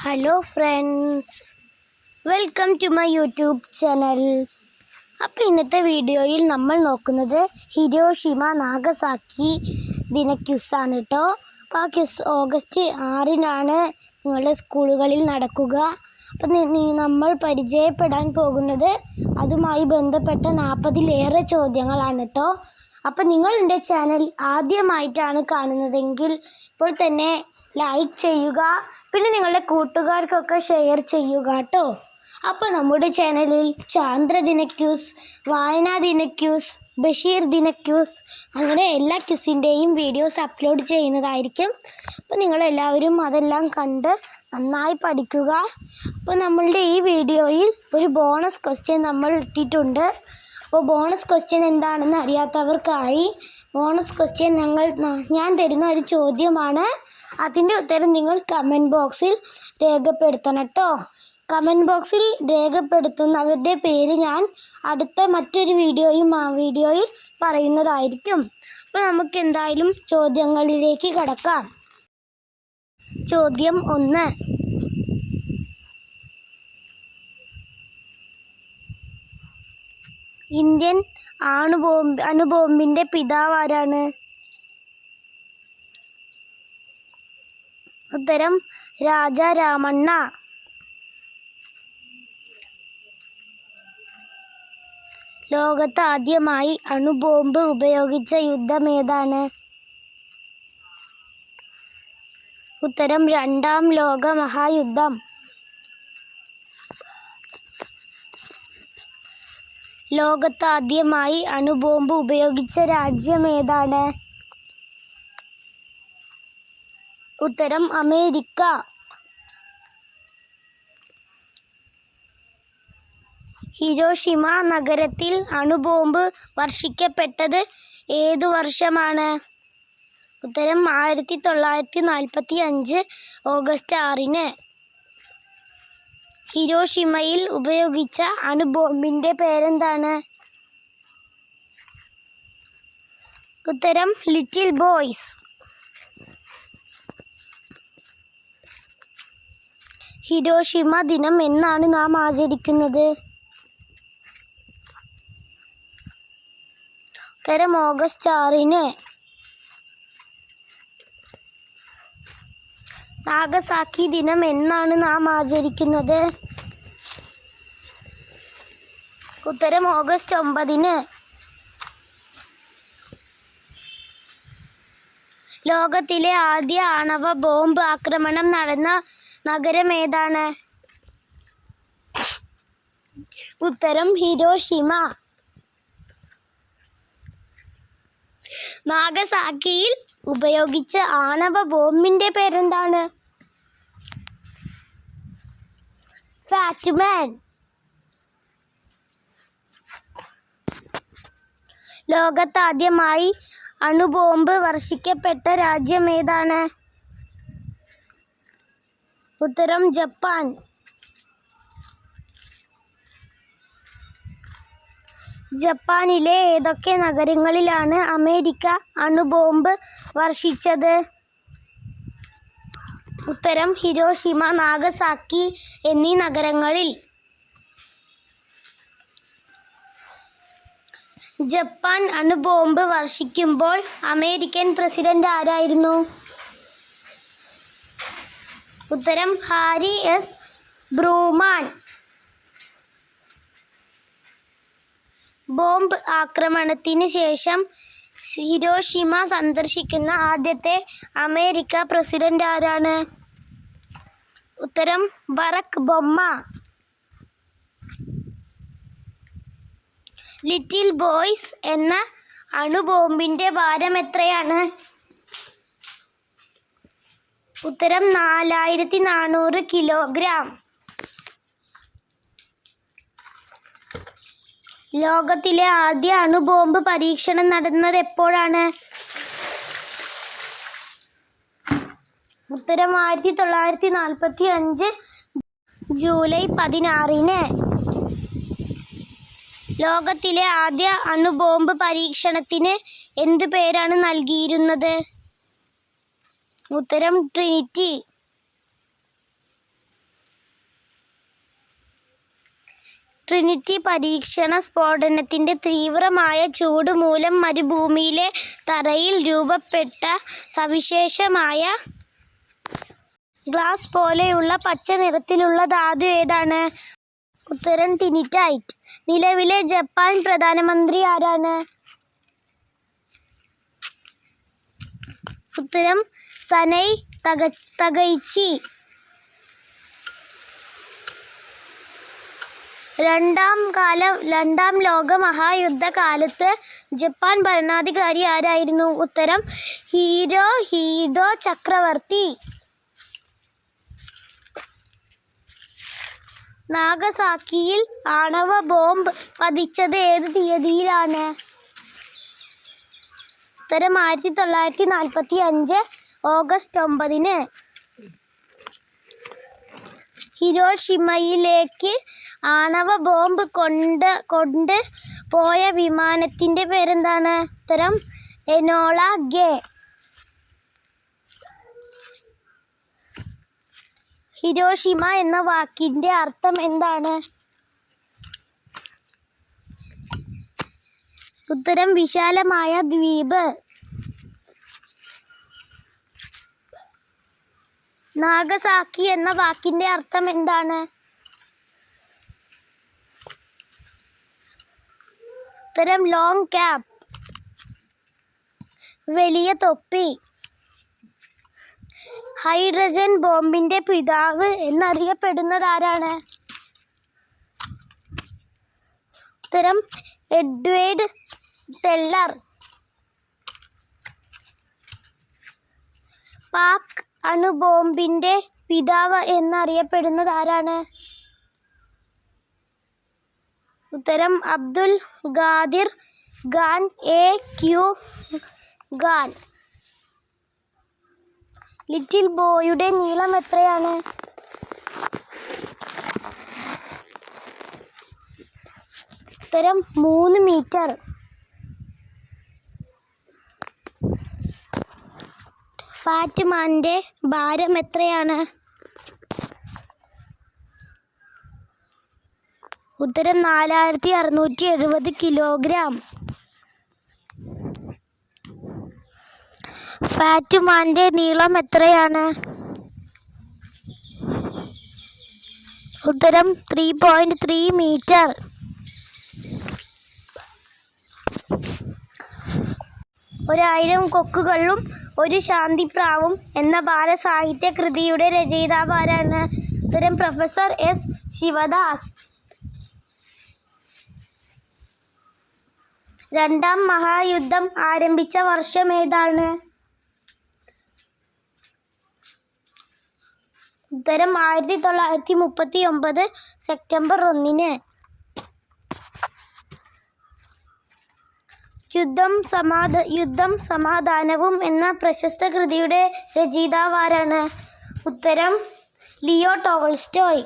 Hello friends, welcome to my YouTube channel. അപ്പോൾ ഇന്നത്തെ വീഡിയോയിൽ നമ്മൾ നോക്കുന്നത് ഹിരോഷിമ നാഗസാക്കി ദിന ക്വിസാണ് കേട്ടോ. അപ്പോൾ ആ ക്വിസ് ഓഗസ്റ്റ് 6-നാണ് നിങ്ങളുടെ സ്കൂളുകളിൽ നടക്കുക. അപ്പം നമ്മൾ പരിചയപ്പെടാൻ പോകുന്നത് അതുമായി ബന്ധപ്പെട്ട 40-ലേറെ ചോദ്യങ്ങളാണ് കേട്ടോ. അപ്പം നിങ്ങൾ എൻ്റെ ചാനൽ ആദ്യമായിട്ടാണ് കാണുന്നതെങ്കിൽ ഇപ്പോൾ തന്നെ ലൈക്ക് ചെയ്യുക, പിന്നെ നിങ്ങളുടെ കൂട്ടുകാർക്കൊക്കെ ഷെയർ ചെയ്യുക കേട്ടോ. അപ്പോൾ നമ്മുടെ ചാനലിൽ ചാന്ദ്രദിന ക്യൂസ്, വായനാ ദിന ക്യൂസ്, ബഷീർ ദിന ക്യൂസ്, അങ്ങനെ എല്ലാ ക്യൂസിൻ്റെയും വീഡിയോസ് അപ്ലോഡ് ചെയ്യുന്നതായിരിക്കും. അപ്പോൾ നിങ്ങളെല്ലാവരും അതെല്ലാം കണ്ട് നന്നായി പഠിക്കുക. അപ്പോൾ നമ്മളുടെ ഈ വീഡിയോയിൽ ഒരു ബോണസ് ക്വസ്റ്റ്യൻ നമ്മൾ ഇട്ടിട്ടുണ്ട്. അപ്പോൾ ബോണസ് ക്വസ്റ്റ്യൻ എന്താണെന്ന് അറിയാത്തവർക്കായി ബോണസ് ക്വസ്റ്റ്യൻ ഞാൻ തരുന്ന ഒരു ചോദ്യമാണ്. അതിൻ്റെ ഉത്തരം നിങ്ങൾ കമൻറ്റ് ബോക്സിൽ രേഖപ്പെടുത്തണം കേട്ടോ. കമൻറ്റ് ബോക്സിൽ രേഖപ്പെടുത്തുന്നവരുടെ പേര് ഞാൻ അടുത്ത മറ്റൊരു വീഡിയോയിൽ പറയുന്നതായിരിക്കും. അപ്പോൾ നമുക്ക് എന്തായാലും ചോദ്യങ്ങളിലേക്ക് കടക്കാം. ചോദ്യം 1. ഇന്ത്യൻ അണുബോംബിൻ്റെ പിതാവ് ആരാണ്? ഉത്തരം രാജാ രാമണ്ണ. ലോകത്ത് ആദ്യമായി അണുബോംബ് ഉപയോഗിച്ച യുദ്ധം ഏതാണ്? ഉത്തരം രണ്ടാം ലോക മഹായുദ്ധം. ലോകത്ത് ആദ്യമായി അണുബോംബ് ഉപയോഗിച്ച രാജ്യം ഏതാണ്? ഉത്തരം അമേരിക്ക. ഹിരോഷിമ നഗരത്തിൽ അണുബോംബ് വർഷിക്കപ്പെട്ടത് ഏതു വർഷമാണ്? ഉത്തരം 1945 ഓഗസ്റ്റ് 6-ന്. ഹിരോഷിമയിൽ ഉപയോഗിച്ച അണുബോംബിൻ്റെ പേരെന്താണ്? ഉത്തരം ലിറ്റിൽ ബോയ്സ്. ഹിരോഷിമ ദിനം എന്നാണ് നാം ആചരിക്കുന്നത്? ഉത്തരം ഓഗസ്റ്റ് 6-ന്. നാഗസാക്കി ദിനം എന്നാണ് നാം ആചരിക്കുന്നത്? ഉത്തരം ഓഗസ്റ്റ് 9-ന്. ലോകത്തിലെ ആദ്യ ആണവ ബോംബ് ആക്രമണം നടന്ന നഗരം ഏതാണ്? ഉത്തരം ഹിരോഷിമ. നാഗസാക്കിയിൽ ഉപയോഗിച്ച ആണവ ബോംബിൻ്റെ പേരെന്താണ്? ഫാറ്റ്മാൻ. ലോകത്താദ്യമായി അണുബോംബ് വർഷിക്കപ്പെട്ട രാജ്യം ഏതാണ്? ഉത്തരം ജപ്പാൻ. ജപ്പാനിലെ ഏതൊക്കെ നഗരങ്ങളിലാണ് അമേരിക്ക അണുബോംബ് വർഷിച്ചത്? ഉത്തരം ഹിരോഷിമ, നാഗസാക്കി എന്നീ നഗരങ്ങളിൽ. ജപ്പാൻ അണുബോംബ് വർഷിക്കുമ്പോൾ അമേരിക്കൻ പ്രസിഡന്റ് ആരായിരുന്നു? ഉത്തരം ഹാരി എസ് ബ്രൂമാൻ. ബോംബ് ആക്രമണത്തിന് ശേഷം ഹിരോഷിമ സന്ദർശിക്കുന്ന ആദ്യത്തെ അമേരിക്ക പ്രസിഡന്റ് ആരാണ്? ഉത്തരം ബറാക് ഒബാമ. ലിറ്റിൽ ബോയ്സ് എന്ന അണുബോംബിൻ്റെ ഭാരം എത്രയാണ്? ഉത്തരം 4400 കിലോഗ്രാം. ലോകത്തിലെ ആദ്യ അണുബോംബ് പരീക്ഷണം നടന്നത് എപ്പോഴാണ്? ഉത്തരം 1945 ജൂലൈ 16-ന്. ലോകത്തിലെ ആദ്യ അണുബോംബ് പരീക്ഷണത്തിന് എന്ത് പേരാണ് നൽകിയിരുന്നത്? ഉത്തരം ട്രിനിറ്റി. ട്രിനിറ്റി പരീക്ഷണ സ്ഫോടനത്തിന്റെ തീവ്രമായ ചൂട് മൂലം മരുഭൂമിയിലെ തറയിൽ രൂപപ്പെട്ട സവിശേഷമായ ഗ്ലാസ് പോലെയുള്ള പച്ച നിറത്തിലുള്ള ധാതു ഏതാണ്? ഉത്തരം ടിനിറ്റൈറ്റ്. നിലവിലെ ജപ്പാൻ പ്രധാനമന്ത്രി ആരാണ്? ഉത്തരം സനൈ തകൈച്ചി. രണ്ടാം ലോക മഹായുദ്ധകാലത്ത് ജപ്പാൻ ഭരണാധികാരി ആരായിരുന്നു? ഉത്തരം ഹിരോഹിതോ ചക്രവർത്തി. നാഗസാക്കിയിൽ ആണവ ബോംബ് പതിച്ചത് ഏത് തീയതിയിലാണ്? ഉത്തരം 1945 ഓഗസ്റ്റ് 9. ഹിരോഷിമയിലേക്ക് ആണവ ബോംബ് കൊണ്ട് പോയ വിമാനത്തിന്റെ പേരെന്താണ്? ഉത്തരം എനോള ഗേ. ഹിരോഷിമ എന്ന വാക്കിന്റെ അർത്ഥം എന്താണ്? ഉത്തരം വിശാലമായ ദ്വീപ്. നാഗസാക്കി എന്ന വാക്കിന്റെ അർത്ഥം എന്താണ്? ഉത്തരം ലോങ് ക്യാപ്പ്, വലിയ തൊപ്പി. ഹൈഡ്രജൻ ബോംബിന്റെ പിതാവ് എന്നറിയപ്പെടുന്നതാരാണ്? ഉത്തരം എഡ്വേർഡ് ടെല്ലർ. പാക് അണുബോംബിന്റെ പിതാവ് എന്നറിയപ്പെടുന്നതാരാണ്? ഉത്തരം അബ്ദുൽ ഖാദിർ ഖാൻ എ.ക്യു. ഖാൻ. ലിറ്റിൽ ബോയുടെ നീളം എത്രയാണ്? ഉത്തരം 3 മീറ്റർ. ഫാറ്റ്മാന്റെ ഭാരം എത്രയാണ്? ഉത്തരം 4670 കിലോഗ്രാം. ഫാറ്റ്മാന്റെ നീളം എത്രയാണ്? ഉത്തരം 3.3 മീറ്റർ. ഒരായിരം കൊക്കുകളും ഒരു ശാന്തിപ്രാവും എന്ന ബാലസാഹിത്യ കൃതിയുടെ രചയിതാവ് ആരാണ്? ഉത്തരം പ്രൊഫസർ എസ് ശിവദാസ്. രണ്ടാം മഹായുദ്ധം ആരംഭിച്ച വർഷം ഏതാണ്? ഉത്തരം 1939 സെപ്റ്റംബർ 1. യുദ്ധം സമാധാനവും എന്ന പ്രശസ്ത കൃതിയുടെ രചയിതാവ് ആരാണ്? ഉത്തരം ലിയോ ടോൾസ്റ്റോയ്.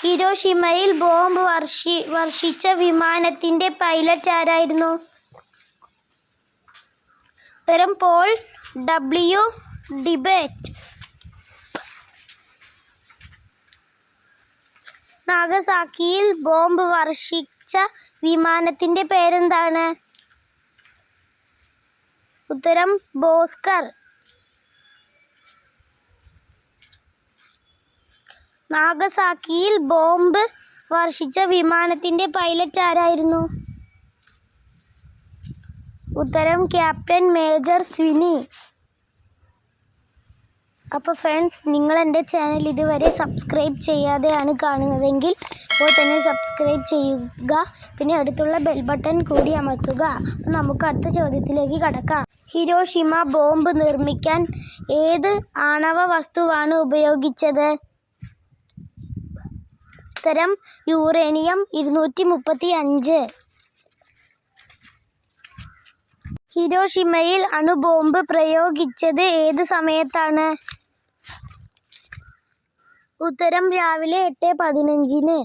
ഹിരോഷിമയിൽ ബോംബ് വർഷിച്ച വിമാനത്തിന്റെ പൈലറ്റ് ആരായിരുന്നു? ഉത്തരം പോൾ ഡബ്ല്യു ഡിബേറ്റ്. നാഗസാക്കിയിൽ ബോംബ് വർഷിച്ച വിമാനത്തിന്റെ പേരെന്താണ്? ഉത്തരം ബോസ്കർ. നാഗസാക്കിയിൽ ബോംബ് വർഷിച്ച വിമാനത്തിന്റെ പൈലറ്റ് ആരായിരുന്നു? ഉത്തരം ക്യാപ്റ്റൻ മേജർ സ്വിനി. അപ്പോൾ ഫ്രണ്ട്സ്, നിങ്ങൾ എൻ്റെ ചാനൽ ഇതുവരെ സബ്സ്ക്രൈബ് ചെയ്യാതെയാണ് കാണുന്നതെങ്കിൽ ഇപ്പോൾ തന്നെ സബ്സ്ക്രൈബ് ചെയ്യുക. പിന്നെ അടുത്തുള്ള ബെൽ ബട്ടൺ കൂടി അമർത്തുക. അപ്പോൾ നമുക്ക് അടുത്ത ചോദ്യത്തിലേക്ക് കടക്കാം. ഹിരോഷിമ ബോംബ് നിർമ്മിക്കാൻ ഏത് ആണവ വസ്തുവാണ് ഉപയോഗിച്ചത്? ഉത്തരം യുറേനിയം 235. ഹിരോഷിമയിൽ അണുബോംബ് പ്രയോഗിച്ചത് ഏത് സമയത്താണ്? ഉത്തരം രാവിലെ 8:15.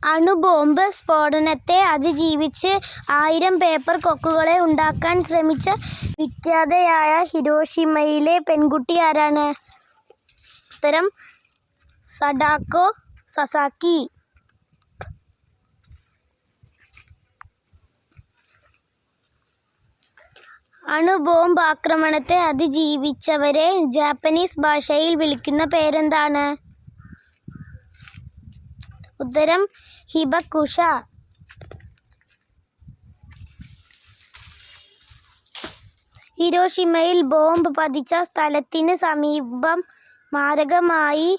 അണുബോംബ് സ്ഫോടനത്തെ അതിജീവിച്ച് 1000 പേപ്പർ കൊക്കുകളെ ഉണ്ടാക്കാൻ ശ്രമിച്ച വിഖ്യാതയായ ഹിരോഷിമയിലെ പെൺകുട്ടി ആരാണ്? ഉത്തരം സഡാക്കോ സസാക്കി. അണുബോംബ് ആക്രമണത്തെ അതിജീവിച്ചവരെ ജാപ്പനീസ് ഭാഷയിൽ വിളിക്കുന്ന പേരെന്താണ്? ഉത്തരം ഹിബക്കുഷ. ഹിരോഷിമയിൽ ബോംബ് പതിച്ച സ്ഥലത്തിന് സമീപം മാരകമായി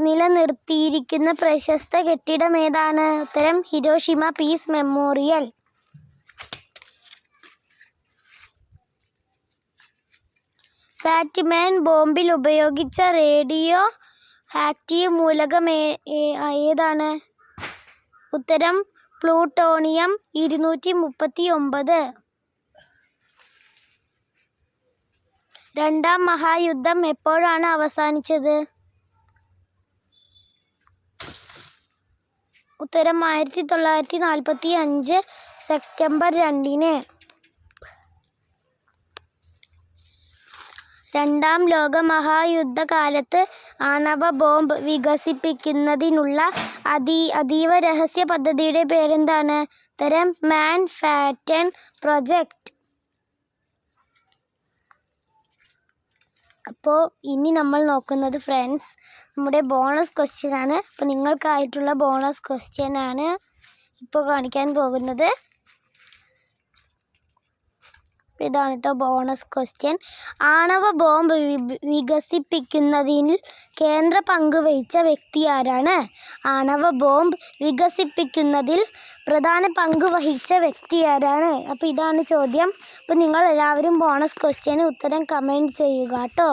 നിലനിർത്തിയിരിക്കുന്ന പ്രശസ്ത കെട്ടിടം ഏതാണ്? ഉത്തരം ഹിരോഷിമ പീസ് മെമ്മോറിയൽ. ഫാറ്റ്മാൻ ബോംബിൽ ഉപയോഗിച്ച റേഡിയോ ആക്റ്റീവ് മൂലകം ഏതാണ്? ഉത്തരം പ്ലൂട്ടോണിയം 239. രണ്ടാം മഹായുദ്ധം എപ്പോഴാണ് അവസാനിച്ചത്? ഉത്തരം 1945 സെപ്റ്റംബർ 2. രണ്ടാം ലോകമഹായുദ്ധകാലത്ത് ആണവ ബോംബ് വികസിപ്പിക്കുന്നതിനുള്ള അതീവ രഹസ്യ പദ്ധതിയുടെ പേരെന്താണ്? ഉത്തരം മാൻഹാറ്റൻ പ്രൊജക്റ്റ്. അപ്പോൾ ഇനി നമ്മൾ നോക്കുന്നത് ഫ്രണ്ട്സ് നമ്മുടെ ബോണസ് ക്വസ്റ്റ്യൻ ആണ്. അപ്പോൾ നിങ്ങൾക്കായിട്ടുള്ള ബോണസ് ക്വസ്റ്റ്യൻ ആണ് ഇപ്പോൾ കാണിക്കാൻ പോകുന്നത്. ഇതാണ് കേട്ടോ ബോണസ് ക്വസ്റ്റ്യൻ. ആണവ ബോംബ് വികസിപ്പിക്കുന്നതിൽ കേന്ദ്ര പങ്ക് വഹിച്ച വ്യക്തി ആരാണ്? ആണവ ബോംബ് വികസിപ്പിക്കുന്നതിൽ പ്രധാന പങ്ക് വഹിച്ച വ്യക്തി ആരാണ്? അപ്പോൾ ഇതാണ് ചോദ്യം. അപ്പോൾ നിങ്ങൾ എല്ലാവരും ബോണസ് ക്വസ്റ്റ്യന് ഉത്തരം കമൻറ്റ് ചെയ്യുക കേട്ടോ.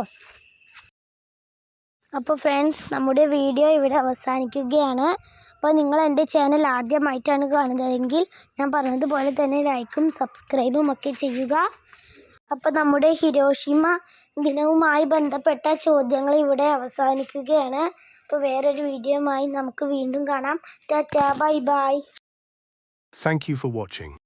അപ്പോൾ ഫ്രണ്ട്സ് നമ്മുടെ വീഡിയോ ഇവിടെ അവസാനിക്കുകയാണ്. അപ്പോൾ നിങ്ങൾ എൻ്റെ ചാനൽ ആദ്യമായിട്ടാണ് കാണുന്നതെങ്കിൽ ഞാൻ പറഞ്ഞതുപോലെ തന്നെ ലൈക്കും സബ്സ്ക്രൈബും ഒക്കെ ചെയ്യുക. അപ്പോൾ നമ്മുടെ ഹിരോഷിമ ദിനവുമായി ബന്ധപ്പെട്ട ചോദ്യങ്ങൾ ഇവിടെ അവസാനിക്കുകയാണ്. അപ്പോൾ വേറൊരു വീഡിയോയുമായി നമുക്ക് വീണ്ടും കാണാം. Tata, bye bye. Thank you for watching.